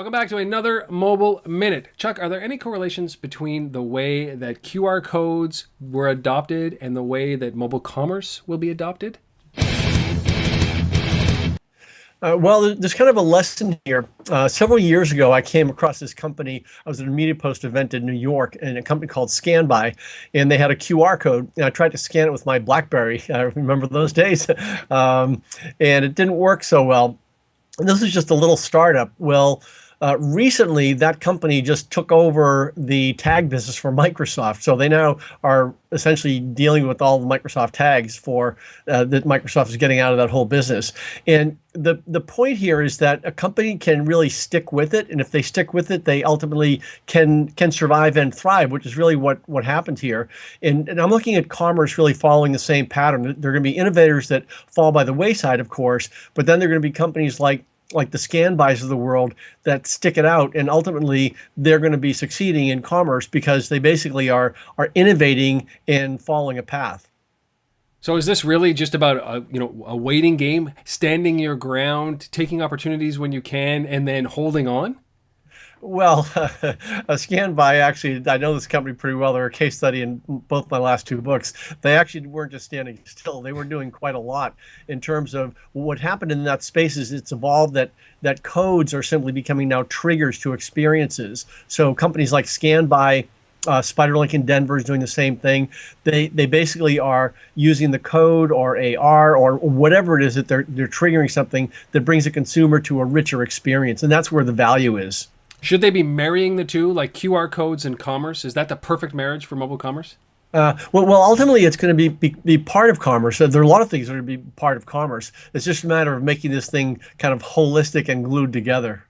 Welcome back to another Mobile Minute. Chuck, are there any correlations between the way that QR codes were adopted and the way that mobile commerce will be adopted? Well, there's kind of a lesson here. Several years ago, I came across this company. I was at a Media Post event in New York, and a company called Scanbuy, and they had a QR code. And I tried to scan it with my BlackBerry. I remember those days, and it didn't work so well. And this is just a little startup. Well, recently, that company just took over the tag business for Microsoft. So they now are essentially dealing with all the Microsoft tags for that Microsoft is getting out of that whole business. And the point here is that a company can really stick with it, and if they stick with it, they ultimately can survive and thrive, which is really what happened here. And I'm looking at commerce really following the same pattern. There are going to be innovators that fall by the wayside, of course, but then there are going to be companies like the Scanbuys of the world that stick it out, and ultimately they're going to be succeeding in commerce because they basically are innovating and following a path. So is this really just about a waiting game, standing your ground, taking opportunities when you can, and then holding on? Well, a Scanbuy, actually, I know this company pretty well. They're a case study in both my last two books. They actually weren't just standing still. They were doing quite a lot in terms of what happened in that space is it's evolved that codes are simply becoming now triggers to experiences. So companies like Scanbuy, Spiderlink in Denver is doing the same thing. They basically are using the code or AR or whatever it is that they're triggering something that brings a consumer to a richer experience. And that's where the value is. Should they be marrying the two, like QR codes and commerce? Is that the perfect marriage for mobile commerce? Well, ultimately, it's going to be part of commerce. There are a lot of things that are going to be part of commerce. It's just a matter of making this thing kind of holistic and glued together.